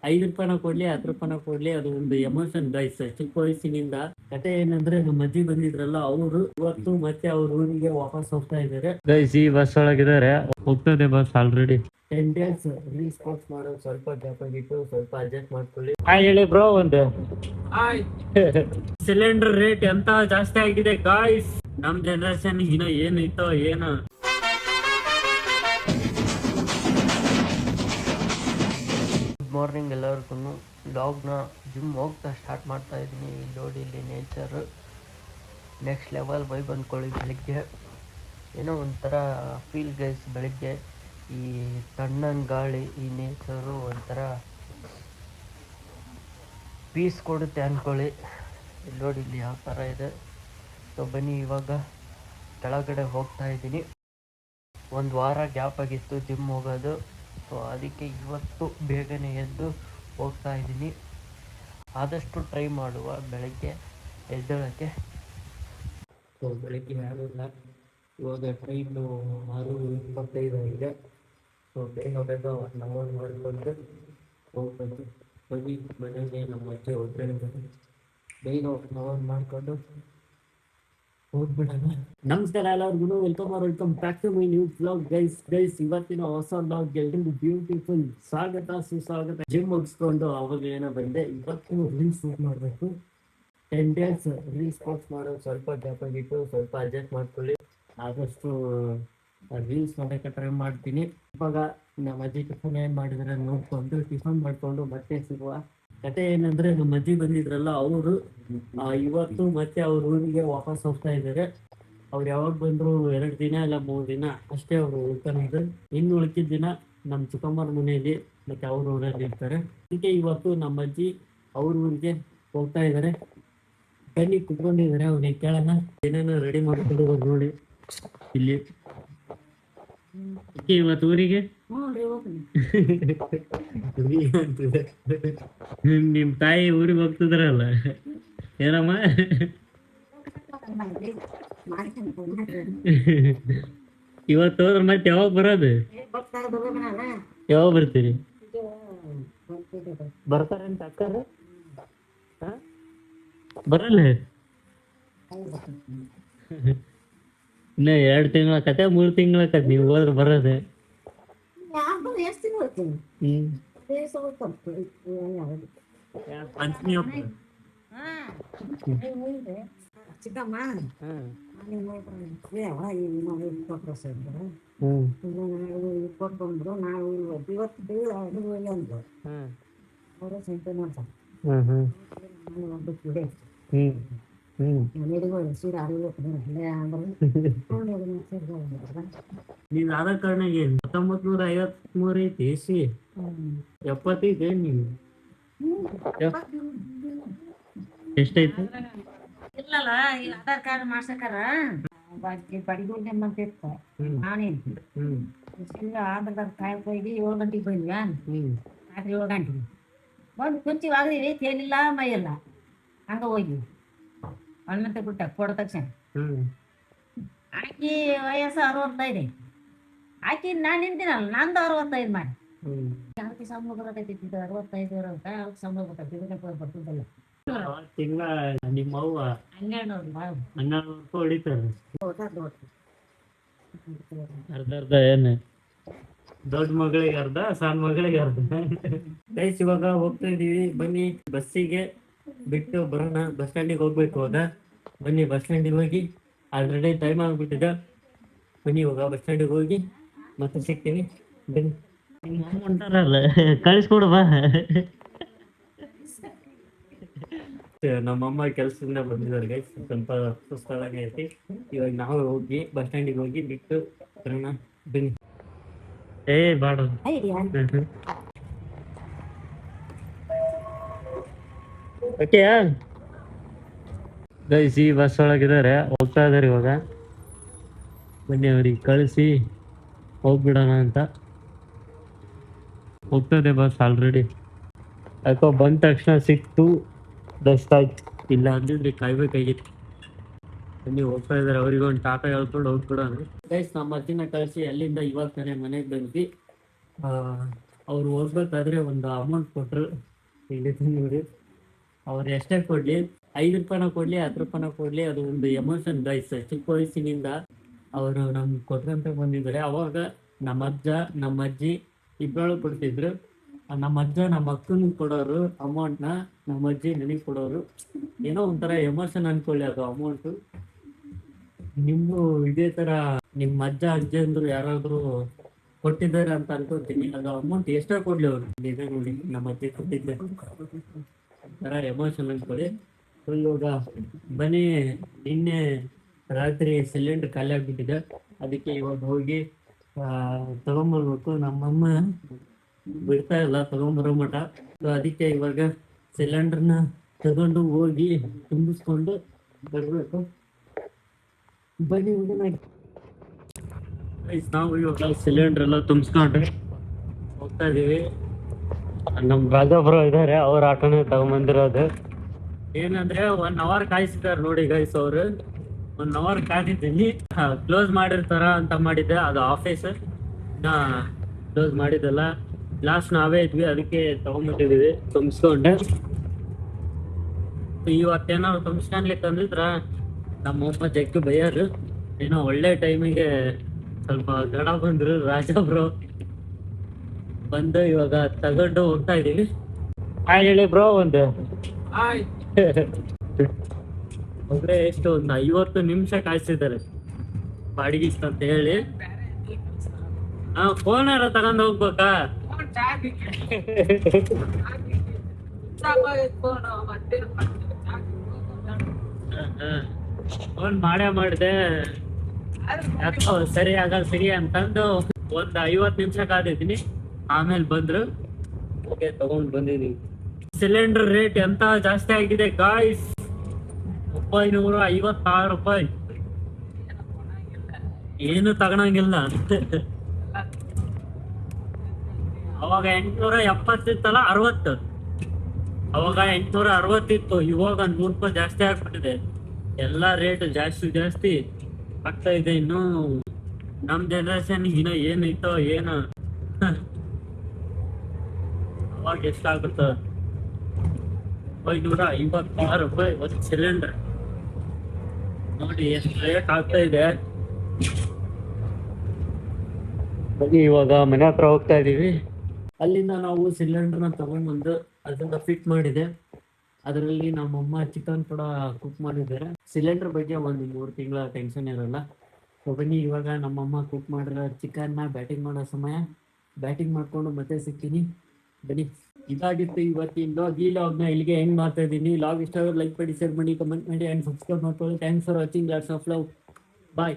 5 ರೂಪಾಯಿನ ಕೊಡ್ಲಿ 10 ರೂಪಾಯಿನ ಕೊಡ್ಲಿ ಅದು ಒಂದು ಎಮೋಷನ್ ಗೈಸ್. ಚಿಕ್ಕ ವಯಸ್ಸಿನಿಂದ ಕತೆ ಏನಂದ್ರೆ ನಮ್ಮ ಅಜ್ಜಿ ಬಂದಿದ್ರಲ್ಲ ಅವರು ಇವತ್ತು ಮತ್ತೆ ಅವ್ರ ಊರಿಗೆ ವಾಪಸ್ ಹೋಗ್ತಾ ಇದಾರೆ ಗೈಸ್. ಈ ಬಸ್ ಒಳಗಿದ್ದಾರೆ, ಹೋಗ್ತದೆ ಬಸ್ ಆಲ್ರೆಡಿ. 10 days ರೀಸ್ಪಾನ್ಸ್ ಮಾಡೋದು ಸ್ವಲ್ಪ ಗ್ಯಾಪ್ ಆಗಿತ್ತು, ಸ್ವಲ್ಪ ಅಡ್ಜಸ್ಟ್ ಮಾಡ್ಕೊಳ್ಳಿ. ಹೇಳಿ ಬ್ರೋ. ಒಂದು ಸಿಲಿಂಡರ್ ರೇಟ್ ಎಂತ ಜಾಸ್ತಿ ಆಗಿದೆ ಗಾಯ್ಸ್. ನಮ್ ಜನರೇಷನ್ ಇನ್ನ ಏನಿತ್ತೋ ಏನೋ. ಗುಡ್ ಮಾರ್ನಿಂಗ್ ಎಲ್ಲರಿಗೂ. ಲಾಗ್ನ ಜಿಮ್ ಹೋಗ್ತಾ ಸ್ಟಾರ್ಟ್ ಮಾಡ್ತಾ ಇದ್ದೀನಿ. ಇಲ್ಲಿ ನೋಡಿ, ಇಲ್ಲಿ ನೇಚರ್ ನೆಕ್ಸ್ಟ್ ಲೆವೆಲ್ ವೈಬ್ ಅಂದ್ಕೊಳ್ಳಿ. ಬೆಳಿಗ್ಗೆ ಏನೋ ಒಂಥರ ಫೀಲ್ ಗೈಸ್. ಬೆಳಿಗ್ಗೆ ಈ ತಣ್ಣನ ಗಾಳಿ, ಈ ನೇಚರು ಒಂಥರ ಪೀಸ್ ಕೊಡುತ್ತೆ ಅಂದ್ಕೊಳ್ಳಿ. ಇಲ್ಲಿ ನೋಡಿ, ಇಲ್ಲಿ ಯಾವ ಥರ ಇದೆ. ಸೊ ಬನ್ನಿ, ಇವಾಗ ಕೆಳಗಡೆ ಹೋಗ್ತಾ ಇದ್ದೀನಿ. ಒಂದು ವಾರ ಗ್ಯಾಪ್ ಆಗಿತ್ತು ಜಿಮ್ ಹೋಗೋದು. ಸೊ ಅದಕ್ಕೆ ಇವತ್ತು ಬೇಗನೆ ಎದ್ದು ಹೋಗ್ತಾ ಇದ್ದೀನಿ. ಆದಷ್ಟು ಟ್ರೈ ಮಾಡುವ ಬೆಳಗ್ಗೆ ಎದ್ದೇಳೋಕ್ಕೆ. ಸೊ ಬೆಳಗ್ಗೆ ಯಾರಿಲ್ಲ, ಇವಾಗ ಟ್ರೈನು 6:25 ಆಗಿದೆ. ಸೊ ಬೇಗ ಬೇಗ 1 ಅವರ್ ಮಾಡಿಕೊಂಡು ಹೋಗ್ಬೇಕು. ಬನ್ನಿ, ಮನೆಗೆ ನಮ್ಮ ಅಜ್ಜಿ ಒಬ್ಬರೇ ಇದ್ದಾರೆ. ಬೇಗ 1 ಅವರ್ ಮಾಡಿಕೊಂಡು ಹೋಗ್ಬಿಡೋಣ. ನಮಸ್ಕಾರ ಎಲ್ಲರಿಗೂ, welcome back to my new vlog guys. ಇವತ್ತಿನ ಹೊಸ ವ್ಲಾಗ್ ಎಲ್ರಿಗೂ ಬ್ಯೂಟಿಫುಲ್ ಸ್ವಾಗತ ಸುಸ್ವಾಗತ. ಜಿಮ್ ಮುಗಿಸ್ಕೊಂಡು ಅವಾಗ ಏನೋ ಬಂದೆ. ಇವತ್ತು ರೀಲ್ಸ್ ಶೂಟ್ ಮಾಡಬೇಕು. 10 days ರೀಸ್ಪಾನ್ಸ್ ಮಾಡೋದು ಸ್ವಲ್ಪ ಗ್ಯಾಪ್ ಆಗಿತ್ತು, ಸ್ವಲ್ಪ ಅಡ್ಜಸ್ಟ್ ಮಾಡ್ಕೊಳ್ಳಿ. ಆದಷ್ಟು ರೀಲ್ಸ್ ಮಾಡೋಕ್ಕೆ ಟ್ರೈ ಮಾಡ್ತೀನಿ. ಇವಾಗ ನಮ್ಮ ಅಜ್ಜಿ ಟಿಫನ್ ಏನು ಮಾಡಿದ್ರೆ ನೋಡ್ಕೊಂಡು ಟಿಫನ್ ಮಾಡಿಕೊಂಡು ಮತ್ತೆ ಸಿಗುವ. ಕತೆ ಏನಂದ್ರೆ ನಮ್ಮ ಅಜ್ಜಿ ಬಂದಿದ್ರಲ್ಲ ಅವರು ಇವತ್ತು ಮತ್ತೆ ಅವ್ರ ಊರಿಗೆ ವಾಪಸ್ ಹೋಗ್ತಾ ಇದ್ದಾರೆ. ಅವ್ರು ಯಾವಾಗ ಬಂದ್ರು 2 ದಿನ ಇಲ್ಲ 3 ದಿನ ಅಷ್ಟೇ ಅವರು ಉಳ್ಕೊಂಡಿದ್ರು. ಇನ್ನು ಉಳ್ಕಿದ ದಿನ ನಮ್ಮ ಚಿಕ್ಕಮ್ಮರ ಮನೆಯಲ್ಲಿ ಮತ್ತೆ ಅವ್ರ ಊರಲ್ಲಿ ಇರ್ತಾರೆ. ಅದಕ್ಕೆ ಇವತ್ತು ನಮ್ಮ ಅಜ್ಜಿ ಅವ್ರ ಊರಿಗೆ ಹೋಗ್ತಾ ಇದ್ದಾರೆ. ಬನ್ನಿ, ಕುತ್ಕೊಂಡಿದ್ದಾರೆ, ಅವ್ರಿಗೆ ಕೇಳೋಣ ಏನೇನೋ ರೆಡಿ ಮಾಡ್ಕೊಂಡು ನೋಡಿ. ಇಲ್ಲಿ ಇವತ್ತು ಊರಿಗೆ ನಿಮ್ ತಾಯಿ ಊರಿಗೆ ಹೋಗ್ತಿದ್ರಲ್ಲ, ಏನಮ್ಮ ಇವತ್ತು ಹೋದ್ರ ಮತ್ತೆ ಯಾವಾಗ ಬರೋದು? ಯಾವಾಗ ಬರ್ತೀರಿ? ಬರ್ತಾರಂತ ಅಕ್ಕಾರ? ಬರಲ್ಲ ಇನ್ನ 2 ತಿಂಗಳ ಕತೆ 3 ತಿಂಗಳ ಕತೆ. ನೀವು ಹೋದ್ರೆ ಬರೋದೆ ಪಂಚಮಿ ಚಿಕ್ಕಮ್ಮ ಕೊಟ್ಕೊಂಡ್ರು. ನಾವು ಇವತ್ತು ಅಂದ್ರು ಅವರು ಸಂತೆ ಮಾಡ್ತಾರೆ. ನೀವ್ ಆದ ಕಾರಣ 1953 ಐತಿ ಸಿ 75 ನೀವು ಎಷ್ಟೈತಿ? ಇಲ್ಲಲ್ಲ, ಈ ಆಧಾರ್ ಕಾರ್ಡ್ ಮಾಡ್ಸಕಾರ ಬಡಿಗುಂಡೆ ಅಂತ ಇತ್ತು. ನಾನೇನು ಆಧಾರ್ ಕಾಯಕ್ ಹೋಗಿ 7 ಗಂಟೆಗೆ ಬಂದ್ವಿ. ರಾತ್ರಿ 7 ಗಂಟೆಗೆ ಬಂದು ಕುಂಚಿವಾಗ್ರಿ ತೇಲಿಲ್ಲ ಮೈಯಲ್ಲ ಹಂಗ ಹೋಗಿ ಹಣ್ಣಂತ ಬಿಟ್ಟ ಕೊಡ ತಕ್ಷಣ. ಆಕಿ ವಯಸ್ಸು 65. ಆಕಿ ನಾನು ನಿಂತಿನಲ್ಲ, ನಂದು 65 ಮಾಡಿ. ಯಾಕೆ ಸಂಬಳ ಬರತೈತಿ? 65 ಅಂತ ಅವ್ರಿಗೆ ಸಂಬಳ ಬರ್ತಿದ್ದಲ್ಲ. ತಿಂಗಳ ನಿಮ್ಮ ಅವ್ವ 1200 ಹೊಡಿತಾರೆ. ಅರ್ಧ ಏನು ದೊಡ್ಡ ಮಗಳಿಗೆ ಅರ್ಧ, ಸಣ್ಣ ಮಗಳಿಗೆ ಅರ್ಧ. ಗೈಸ್ ಇವಾಗ ಹೋಗ್ತಾ ಇದೀವಿ. ಬನ್ನಿ ಬಸ್ಸಿಗೆ ಬಿಟ್ಟು ಬರೋಣ. ಬಸ್ ಸ್ಟ್ಯಾಂಡಿಗೆ ಹೋಗ್ಬೇಕು. ಅವಾಗ ಬನ್ನಿ ಬಸ್ ಸ್ಟ್ಯಾಂಡಿಗೆ ಹೋಗಿ, ಆಲ್ರೆಡಿ ಟೈಮ್ ಆಗ್ಬಿಟ್ಟಿದೆ. ಬನ್ನಿ ಇವಾಗ ಬಸ್ ಸ್ಟ್ಯಾಂಡಿಗೆ ಹೋಗಿ ಮತ್ತೆ ಸಿಗ್ತೀನಿ. ಬನ್ನಿ. ನಿಮ್ಮ ಅಮ್ಮ ಹೊಂಟಾರಲ್ಲ, ಕಳಿಸ್ಕೊಡು ಬಾ. ನಮ್ಮಮ್ಮ ಕೆಲಸದಿಂದ ಬಂದಿದ್ದಾರೆ ಗೈಸ್, ಸ್ವಲ್ಪ ಸುಸ್ತಾಗಿ ಐತಿ. ಇವಾಗ ನಾವು ಹೋಗಿ ಬಸ್ ಸ್ಟ್ಯಾಂಡಿಗೆ ಹೋಗಿ ಬಿಟ್ಟು ಬರೋಣ. ಬನ್ನಿ. ಏ ಬಾಡ ಓಕೆ ಗೈಸ್. ಈ ಬಸ್ ಒಳಗಿದ್ದಾರೆ, ಹೋಗ್ತಾ ಇದಾರೆ ಇವಾಗ. ಬನ್ನಿ ಅವ್ರಿಗೆ ಕಳಿಸಿ ಹೋಗ್ಬಿಡೋಣ ಅಂತ. ಹೋಗ್ತದೆ ಬಸ್ ಆಲ್ರೆಡಿ. ಯಾಕೋ ಬಂದ ತಕ್ಷಣ ಸಿಕ್ತು, ಬೆಸ್ಟ್ ಆಯ್ತು. ಇಲ್ಲ ಅಂದಿದ್ರೆ ಕಾಯ್ಬೇಕಾಗಿತ್ತು. ಬನ್ನಿ ಹೋಗ್ತಾ ಇದಾರೆ. ಅವ್ರಿಗೆ ಒಂದು ಟಾಟಾ ಹೇಳ್ಕೊಂಡು ಹೋಗ್ಬಿಡೋಣ ಗೈಸ್. ನಮ್ಮ ಅಜ್ಜಿನ ಕಳಿಸಿ ಅಲ್ಲಿಂದ ಇವಾಗ ತಾನೇ ಮನೆಗೆ ಬಂದ್ವಿ. ಅವ್ರು ಹೋಗ್ಬೇಕಾದ್ರೆ ಒಂದು ಅಮೌಂಟ್ ಕೊಟ್ಟರು. ಇಲ್ಲಿ ನೋಡಿ, ಅವ್ರು ಎಷ್ಟೇ ಕೊಡ್ಲಿ, 5 ರೂಪಾಯಿನ ಕೊಡ್ಲಿ 10 ರೂಪಾಯಿನ ಕೊಡ್ಲಿ, ಅದು ಒಂದು ಎಮೋಷನ್ ಗೈಸ್. ಚಿಕ್ಕ ವಯಸ್ಸಿನಿಂದ ಅವರು ನಮ್ಗೆ ಕೊಟ್ಕೊಂತ ಬಂದಿದ್ದಾರೆ. ಅವಾಗ ನಮ್ಮ ಅಜ್ಜ ನಮ್ಮ ಅಜ್ಜಿ ಇಬ್ಬರು ಕೊಡ್ತಿದ್ರು. ನಮ್ಮ ಅಜ್ಜ ನಮ್ಮ ಅಕ್ಕನಿಗೆ ಕೊಡೋರು ಅಮೌಂಟ್ನ, ನಮ್ಮ ಅಜ್ಜಿ ನನಗೆ ಕೊಡೋರು. ಏನೋ ಒಂಥರ ಎಮೋಷನ್ ಅನ್ಕೊಳ್ಳಿ ಅದು ಅಮೌಂಟು. ನಿಮಗೂ ಇದೇ ಥರ ನಿಮ್ಮ ಅಜ್ಜ ಅಜ್ಜಿಯಂದ್ರು ಯಾರಾದರೂ ಕೊಟ್ಟಿದ್ದಾರೆ ಅಂತ ಅನ್ಕೊತೀನಿ. ಅದು ಅಮೌಂಟ್ ಎಷ್ಟೋ ಕೊಡ್ಲಿ ಅವರು, ಇದೆ ನೋಡಿ ನಮ್ಮ ಅಜ್ಜಿ ಕೊಟ್ಟಿದ್ದೆ ಥರ ಎಮೋಷನ್ ಅನ್ಕೊಳ್ಳಿ. ಇವಾಗ ಬನ್ನಿ, ನಿನ್ನೆ ರಾತ್ರಿ ಸಿಲಿಂಡರ್ ಖಾಲಿ ಆಗಿಬಿಟ್ಟಿದೆ. ಅದಕ್ಕೆ ಇವಾಗ ಹೋಗಿ ತಗೊಂಬರ್ಬೇಕು. ನಮ್ಮಮ್ಮ ಬಿಡ್ತಾ ಇಲ್ಲ ತಗೊಂಬರೋ ಮಟ. ಸೊ ಅದಕ್ಕೆ ಇವಾಗ ಸಿಲಿಂಡರ್ನ ತಗೊಂಡು ಹೋಗಿ ತುಂಬಿಸ್ಕೊಂಡು ಬರಬೇಕು. ಬನ್ನಿ ನಾವು ಇವಾಗ ಸಿಲಿಂಡರ್ ಎಲ್ಲ ತುಂಬಿಸ್ಕೊಂಡು ಹೋಗ್ತಾ ಇದೀವಿ. ನಮ್ಮ ರಾಜೊಬ್ರು ಇದ್ದಾರೆ, ಅವ್ರ ಆಟೋನೇ ತಗೊಂಬಂದಿರೋದು. ಏನಂದ್ರೆ 1 ಅವರ್ ಕಾಯಿಸಿದಾರೆ ನೋಡಿ ಗೈಸ್. ಅವರು 1 ಅವರ್ ಕಾದಿದ್ದೀನಿ. ಕ್ಲೋಸ್ ಮಾಡಿರ್ತಾರ ಅಂತ ಮಾಡಿದ್ದೆ, ಅದು ಆಫೀಸ್ ಕ್ಲೋಸ್ ಮಾಡಿದ್ದಲ್ಲ. ಲಾಸ್ಟ್ ನಾವೇ ಇದ್ವಿ, ಅದಕ್ಕೆ ತಗೊಂಡ್ಬಿಟ್ಟಿದೀವಿ ತುಂಬಿಸ್ಕೊಂಡೆ. ಇವತ್ತೇನಾದ್ರು ತುಂಬಿಸ್ಕೊಳ್ಲಿಕ್ಕೆ ಅಂದಿದ್ರ ನಮ್ಮಪ್ಪ ಜಗ್ಗಿ ಬೈಯಾರು. ಏನೋ ಒಳ್ಳೆ ಟೈಮಿಗೆ ಸ್ವಲ್ಪ ಗಡ ಬಂದ್ರು ರಾಜೊಬ್ರು. ಬಂದು ಇವಾಗ ತಗೊಂಡು ಹೋಗ್ತಾ ಇದೀವಿ. ಹೇಳಿ ಬ್ರೋ. ಒಂದು ಒಬ್ರೆ ಎಷ್ಟು ಒಂದು 50 ನಿಮಿಷ ಕಾಯಿಸಿದ್ದಾರೆ ಬಾಡಿಗೆ ಇಷ್ಟ ಅಂತ ಹೇಳಿ. ಫೋನ್ ಯಾರ ತಗೊಂಡ್ ಹೋಗ್ಬೇಕಾ? ಫೋನ್ ಮಾಡಿದೆ, ಯಾಕೋ ಸರಿ ಆಗಲ್ಲ ಸರಿ ಅಂತಂದು ಒಂದು 50 ನಿಮಿಷ ಕಾದಿದ್ದೀನಿ. ಆಮೇಲೆ ಬಂದ್ರು, ಓಕೆ ತಗೊಂಡ್ ಬಂದಿದೀವಿ. ಸಿಲಿಂಡರ್ ರೇಟ್ ಎಂತ ಜಾಸ್ತಿ ಆಗಿದೆ ಗಾಯ್ಸ್. 956 ರೂಪಾಯಿ. ಏನು ತಗೊಳಂಗಿಲ್ಲ. ಅವಾಗ 870 ಇತ್ತಲ್ಲ, 60. ಅವಾಗ 860 ಇತ್ತು, ಇವಾಗ 100 ರೂಪಾಯಿ ಜಾಸ್ತಿ ಆಗ್ಬಿಟ್ಟಿದೆ. ಎಲ್ಲ ರೇಟ್ ಜಾಸ್ತಿ ಆಗ್ತಾ ಇದೆ. ಇನ್ನು ನಮ್ ಜನರೇಷನ್ ಇನ್ನ ಏನಿತ್ತೋ ಏನು ಅವಾಗ ಎಷ್ಟಾಗುತ್ತ? 956 ರೂಪಾಯಿ ಒಂದು ಸಿಲಿಂಡರ್. ನೋಡಿ ಎಷ್ಟು ರೇಟ್ ಆಗ್ತಾ ಇದೆ. ಬನ್ನಿ ಇವಾಗ ಮನೆ ಹತ್ರ ಹೋಗ್ತಾ ಇದೀವಿ. ಅಲ್ಲಿಂದ ನಾವು ಸಿಲಿಂಡರ್ನ ತಗೊಂಡ್ಬಂದು ಅದನ್ನ ಫಿಟ್ ಮಾಡಿದೆ. ಅದರಲ್ಲಿ ನಮ್ಮಮ್ಮ ಚಿಕನ್ ಕೂಡ ಕುಕ್ ಮಾಡಿದ್ದಾರೆ. ಸಿಲಿಂಡರ್ ಬಗ್ಗೆ ಒಂದು 3 ತಿಂಗಳ ಟೆನ್ಷನ್ ಇರಲ್ಲ. ಸೊ ಬನ್ನಿ ಇವಾಗ ನಮ್ಮಮ್ಮ ಕುಕ್ ಮಾಡಿರೋ ಚಿಕನ್ನ ಬ್ಯಾಟಿಂಗ್ ಮಾಡೋ ಸಮಯ. ಬ್ಯಾಟಿಂಗ್ ಮಾಡ್ಕೊಂಡು ಮತ್ತೆ ಸಿಗ್ತೀನಿ, ಬನ್ನಿ. ಇದಾಗಿತ್ತು ಇವತ್ತಿನ ಲಾಗ್. ಈ ಲಾಗ್ನ ಇಲ್ಲಿಗೆ ಹೆಂಗ್ ಮಾಡ್ತಾ ಇದ್ದೀನಿ. ಲಾಗ್ ಇಷ್ಟ ಲೈಕ್ ಮಾಡಿ, ಶೇರ್ ಮಾಡಿ, ಕಮೆಂಟ್ ಮಾಡಿ ಆ್ಯಂಡ್ ಸಬ್ಸ್ಕ್ರೈಬ್ ಮಾಡ್ಕೊಳ್ಳಿ. Thanks for watching. Lots of love. Bye.